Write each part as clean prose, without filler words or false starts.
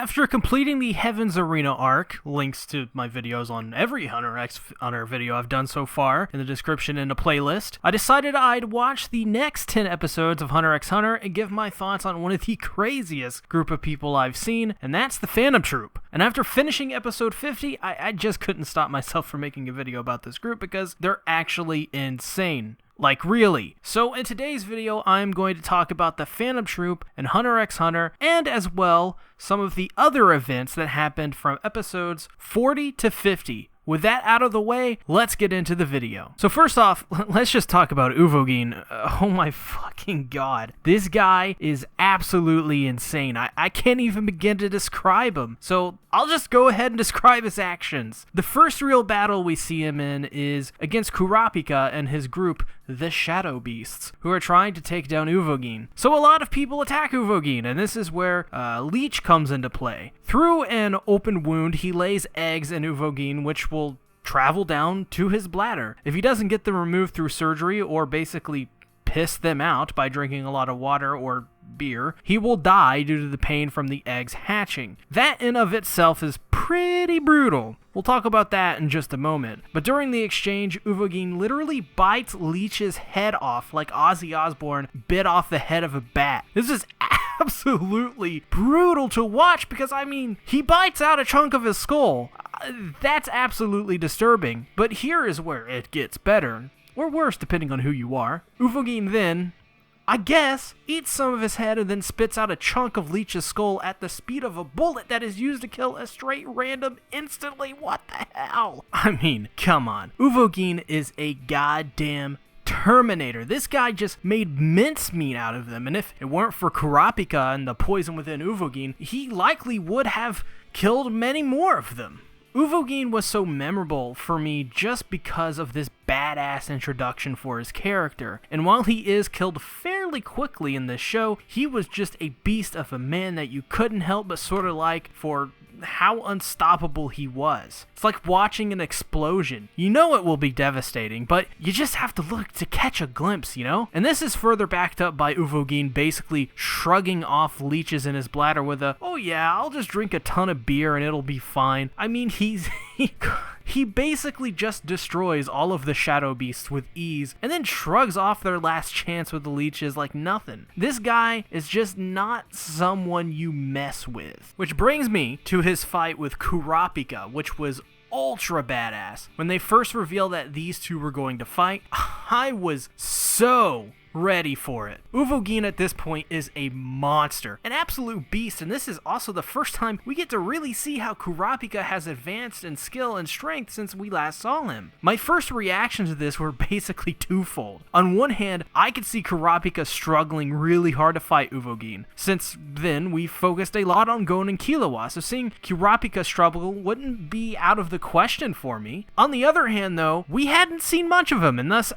After completing the Heaven's Arena arc, links to my videos on every Hunter x Hunter video I've done so far in the description in the playlist, I decided I'd watch the next 10 episodes of Hunter x Hunter and give my thoughts on one of the craziest group of people I've seen, and that's the Phantom Troupe. And after finishing episode 50, I just couldn't stop myself from making a video about this group because they're actually insane. Like, really. So in today's video, I'm going to talk about the Phantom Troupe and Hunter x Hunter, and as well, some of the other events that happened from episodes 40 to 50. With that out of the way, let's get into the video. So first off, let's just talk about Voguing. Oh my fucking god. This guy is absolutely insane. I can't even begin to describe him. So I'll just go ahead and describe his actions. The first real battle we see him in is against Kurapika and his group, the Shadow Beasts, who are trying to take down Voguing. So a lot of people attack Voguing, and this is where Leech comes into play. Through an open wound, he lays eggs in Voguing, which will travel down to his bladder. If he doesn't get them removed through surgery or basically piss them out by drinking a lot of water or beer, he will die due to the pain from the eggs hatching. That in of itself is pretty brutal. We'll talk about that in just a moment. But during the exchange, Voguing literally bites Leech's head off like Ozzy Osbourne bit off the head of a bat. This is absolutely brutal to watch because, I mean, he bites out a chunk of his skull. That's absolutely disturbing. But here is where it gets better. Or worse, depending on who you are. Voguing then, I guess, eats some of his head and then spits out a chunk of Leech's skull at the speed of a bullet that is used to kill a straight random instantly. What the hell? I mean, come on. Voguing is a goddamn Terminator. This guy just made mincemeat out of them, and if it weren't for Kurapika and the poison within Voguing, he likely would have killed many more of them. Voguing was so memorable for me just because of this badass introduction for his character, and while he is killed fairly quickly in this show, he was just a beast of a man that you couldn't help but sort of like for how unstoppable he was. It's like watching an explosion. You know it will be devastating, but you just have to look to catch a glimpse, you know? And this is further backed up by Voguing basically shrugging off leeches in his bladder with a, oh yeah, I'll just drink a ton of beer and it'll be fine. I mean, he basically just destroys all of the Shadow Beasts with ease and then shrugs off their last chance with the leeches like nothing. This guy is just not someone you mess with. Which brings me to his fight with Kurapika, which was ultra badass. When they first revealed that these two were going to fight, I was so ready for it. Voguing at this point is a monster, an absolute beast, and this is also the first time we get to really see how Kurapika has advanced in skill and strength since we last saw him. My first reactions to this were basically twofold. On one hand, I could see Kurapika struggling really hard to fight Voguing. Since then, we focused a lot on Gon and Killua, so seeing Kurapika struggle wouldn't be out of the question for me. On the other hand, though, we hadn't seen much of him, and thus,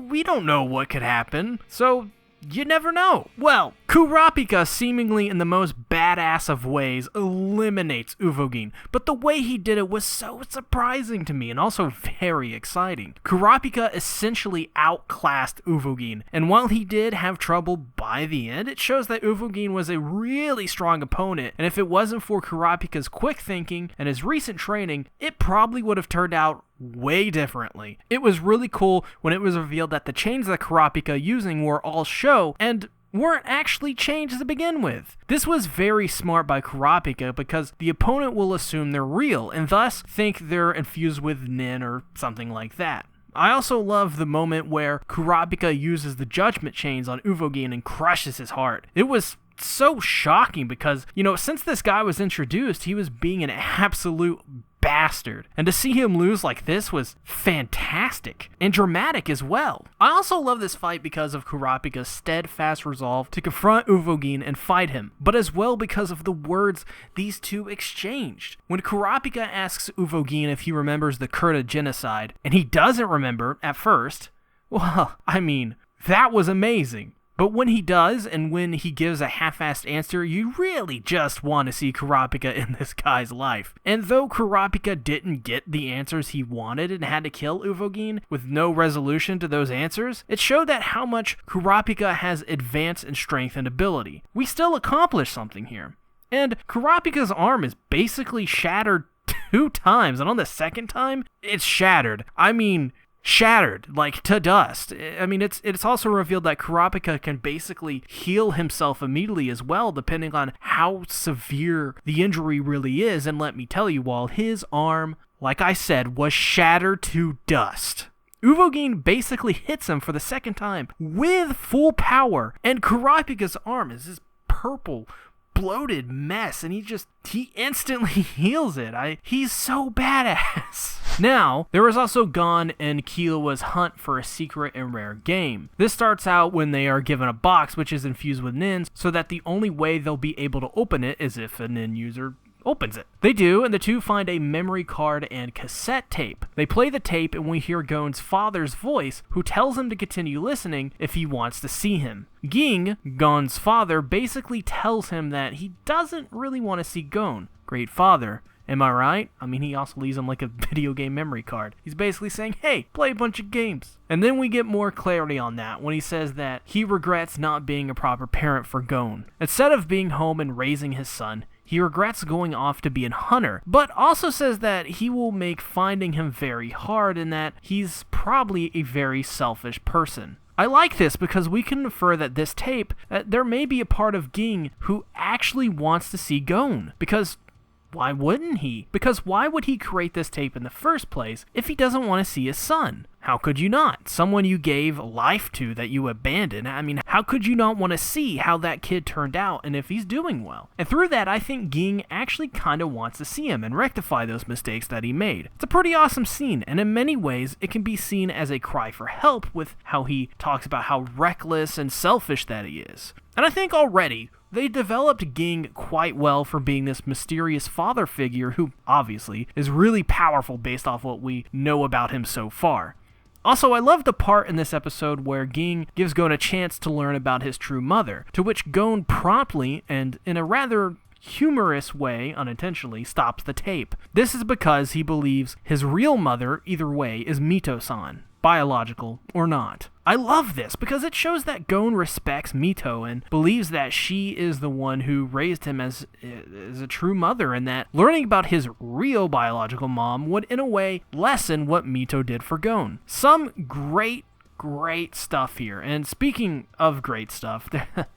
we don't know what could happen. So, you never know. Well, Kurapika, seemingly in the most badass of ways, eliminates Voguing, but the way he did it was so surprising to me and also very exciting. Kurapika essentially outclassed Voguing, and while he did have trouble by the end, it shows that Voguing was a really strong opponent, and if it wasn't for Kurapika's quick thinking and his recent training, it probably would have turned out way differently. It was really cool when it was revealed that the chains that Kurapika using were all show and weren't actually chains to begin with. This was very smart by Kurapika because the opponent will assume they're real and thus think they're infused with Nin or something like that. I also love the moment where Kurapika uses the judgment chains on Voguing and crushes his heart. It was so shocking because, you know, since this guy was introduced, he was being an absolute bastard. And to see him lose like this was fantastic and dramatic as well. I also love this fight because of Kurapika's steadfast resolve to confront Voguing and fight him, but as well because of the words these two exchanged. When Kurapika asks Voguing if he remembers the Kurta genocide, and he doesn't remember at first, well, I mean, that was amazing. But when he does, and when he gives a half-assed answer, you really just want to see Kurapika in this guy's life. And though Kurapika didn't get the answers he wanted and had to kill Voguing with no resolution to those answers, it showed that how much Kurapika has advanced in strength and ability. We still accomplished something here. And Kurapika's arm is basically shattered 2 times, and on the second time, it's shattered. I mean, shattered, like to dust. I mean, it's also revealed that Kurapika can basically heal himself immediately as well, depending on how severe the injury really is. And let me tell you all, his arm, like I said, was shattered to dust. Voguing basically hits him for the second time with full power, and Kurapika's arm is this purple, bloated mess, and he instantly heals it. He's so badass. Now, there is also Gon and Killua's hunt for a secret and rare game. This starts out when they are given a box which is infused with nins, so that the only way they'll be able to open it is if a nin user opens it. They do, and the two find a memory card and cassette tape. They play the tape, and we hear Gon's father's voice, who tells him to continue listening if he wants to see him. Ging, Gon's father, basically tells him that he doesn't really want to see Gon. Great father. Am I right? I mean, he also leaves him like a video game memory card. He's basically saying, hey, play a bunch of games. And then we get more clarity on that when he says that he regrets not being a proper parent for Gon. Instead of being home and raising his son, he regrets going off to be a hunter, but also says that he will make finding him very hard and that he's probably a very selfish person. I like this because we can infer that this tape, there may be a part of Ging who actually wants to see Gon, because why wouldn't he? Because why would he create this tape in the first place if he doesn't want to see his son? How could you not? Someone you gave life to that you abandoned. I mean, how could you not want to see how that kid turned out and if he's doing well? And through that, I think Ging actually kind of wants to see him and rectify those mistakes that he made. It's a pretty awesome scene, and in many ways, it can be seen as a cry for help with how he talks about how reckless and selfish that he is. And I think already, they developed Ging quite well for being this mysterious father figure who, obviously, is really powerful based off what we know about him so far. Also, I love the part in this episode where Ging gives Gon a chance to learn about his true mother, to which Gon promptly, and in a rather humorous way, unintentionally, stops the tape. This is because he believes his real mother, either way, is Mito-san, biological or not. I love this because it shows that Gon respects Mito and believes that she is the one who raised him as a true mother, and that learning about his real biological mom would in a way lessen what Mito did for Gon. Some great stuff here. And speaking of great stuff,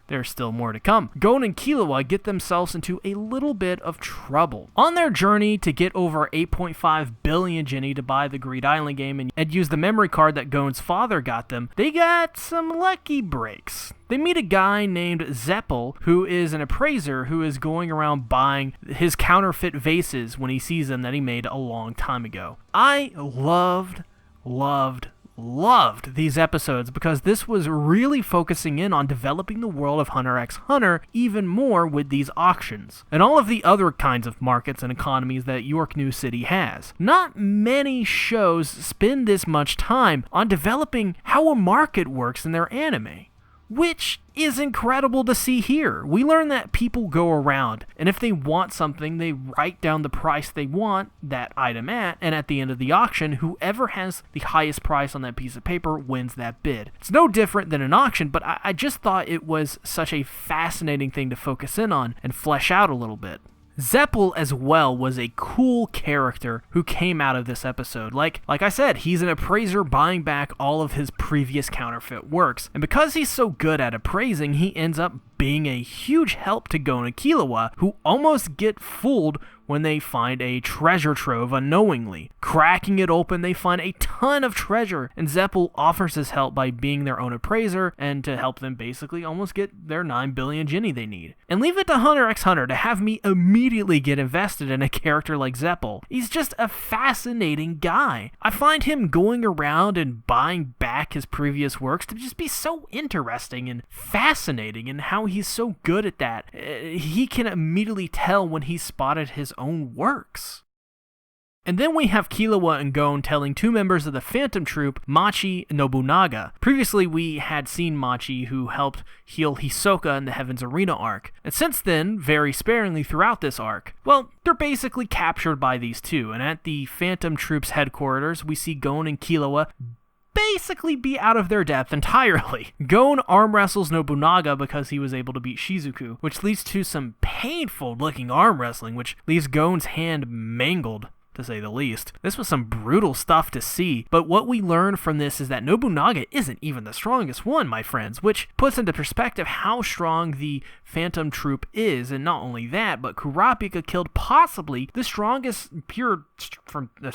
there's still more to come. Gon and Killua get themselves into a little bit of trouble. On their journey to get over 8.5 billion Jenny to buy the Greed Island game and use the memory card that Gon's father got them, they got some lucky breaks. They meet a guy named Zeppo, who is an appraiser who is going around buying his counterfeit vases when he sees them that he made a long time ago. I loved these episodes because this was really focusing in on developing the world of Hunter x Hunter even more with these auctions and all of the other kinds of markets and economies that Yorknew City has. Not many shows spend this much time on developing how a market works in their anime, which is incredible to see here. We learn that people go around, and if they want something, they write down the price they want that item at, and at the end of the auction, whoever has the highest price on that piece of paper wins that bid. It's no different than an auction, but I just thought it was such a fascinating thing to focus in on and flesh out a little bit. Zeppo as well was a cool character who came out of this episode. Like I said, he's an appraiser buying back all of his previous counterfeit works, and because he's so good at appraising, he ends up being a huge help to Gon and Killua, who almost get fooled when they find a treasure trove unknowingly. Cracking it open, they find a ton of treasure, and Zeppo offers his help by being their own appraiser and to help them basically almost get their 9 billion Jenny they need. And leave it to Hunter x Hunter to have me immediately get invested in a character like Zeppo. He's just a fascinating guy. I find him going around and buying back his previous works to just be so interesting and fascinating, and how he's so good at that. He can immediately tell when he spotted his own works. And then we have Killua and Gon telling two members of the Phantom Troupe, Machi Nobunaga. Previously, we had seen Machi, who helped heal Hisoka in the Heaven's Arena arc. And since then, very sparingly throughout this arc, well, they're basically captured by these two. And at the Phantom Troupe's headquarters, we see Gon and Killua basically be out of their depth entirely. Gon arm wrestles Nobunaga because he was able to beat Shizuku, which leads to some painful looking arm wrestling, which leaves Gon's hand mangled, to say the least. This was some brutal stuff to see, but what we learn from this is that Nobunaga isn't even the strongest one, my friends, which puts into perspective how strong the Phantom Troupe is, and not only that, but Kurapika killed possibly the strongest from a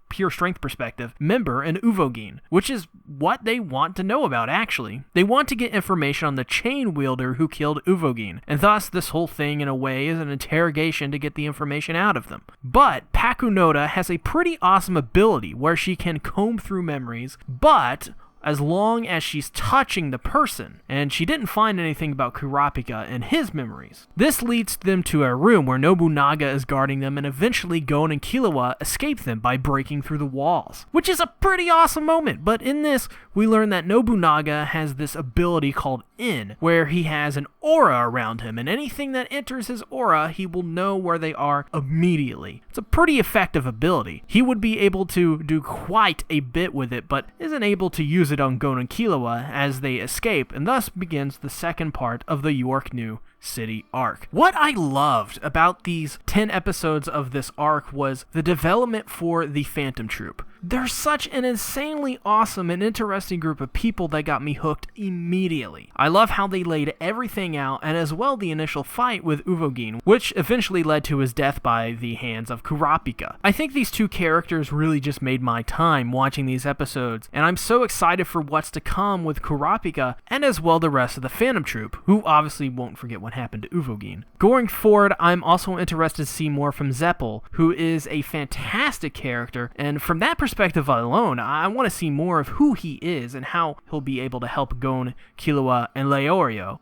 pure strength perspective, member in Voguing, which is what they want to know about, actually. They want to get information on the chain wielder who killed Voguing, and thus this whole thing in a way is an interrogation to get the information out of them. But Pakunoda has a pretty awesome ability where she can comb through memories, but as long as she's touching the person, and she didn't find anything about Kurapika in his memories. This leads them to a room where Nobunaga is guarding them, and eventually Gon and Killua escape them by breaking through the walls, which is a pretty awesome moment. But in this, we learn that Nobunaga has this ability called In, where he has an aura around him, and anything that enters his aura, he will know where they are immediately. It's a pretty effective ability. He would be able to do quite a bit with it, but isn't able to use it on Gon and Killua as they escape, and thus begins the second part of the Yorknew City arc. What I loved about these 10 episodes of this arc was the development for the Phantom Troupe. They're such an insanely awesome and interesting group of people that got me hooked immediately. I love how they laid everything out, and as well the initial fight with Voguing, which eventually led to his death by the hands of Kurapika. I think these two characters really just made my time watching these episodes, and I'm so excited for what's to come with Kurapika, and as well the rest of the Phantom Troupe, who obviously won't forget what happened to Voguing. Going forward, I'm also interested to see more from Zeppo, who is a fantastic character, and from that perspective alone, I want to see more of who he is and how he'll be able to help Gon, Killua, and Leorio.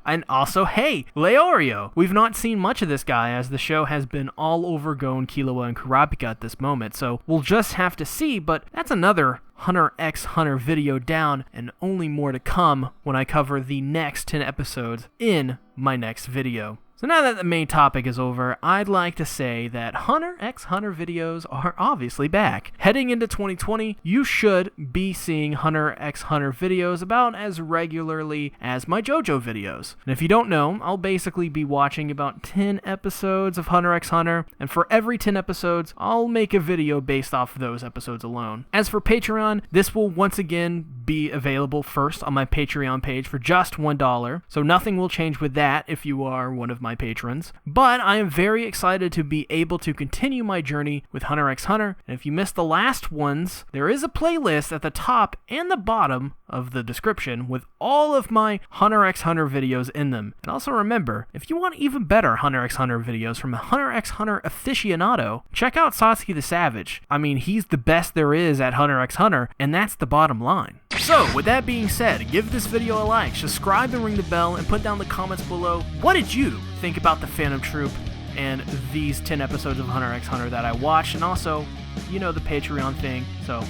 And also, hey, Leorio! We've not seen much of this guy, as the show has been all over Gon, Killua, and Kurapika at this moment, so we'll just have to see, but that's another Hunter x Hunter video down, and only more to come when I cover the next 10 episodes in my next video. So now that the main topic is over, I'd like to say that Hunter x Hunter videos are obviously back. Heading into 2020, you should be seeing Hunter x Hunter videos about as regularly as my JoJo videos. And if you don't know, I'll basically be watching about 10 episodes of Hunter x Hunter, and for every 10 episodes, I'll make a video based off of those episodes alone. As for Patreon, this will once again be available first on my Patreon page for just $1, so nothing will change with that if you are one of my patrons. But I am very excited to be able to continue my journey with Hunter x Hunter, and if you missed the last ones, there is a playlist at the top and the bottom of the description with all of my Hunter x Hunter videos in them. And also remember, if you want even better Hunter x Hunter videos from a Hunter x Hunter aficionado, check out Satsuki the Savage. I mean, he's the best there is at Hunter x Hunter, and that's the bottom line. So, with that being said, give this video a like, subscribe and ring the bell, and put down the comments below, what did you think about the Phantom Troupe and these 10 episodes of Hunter x Hunter that I watched, and also, you know, the Patreon thing, so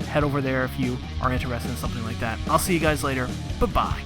head over there if you are interested in something like that. I'll see you guys later. Bye-bye.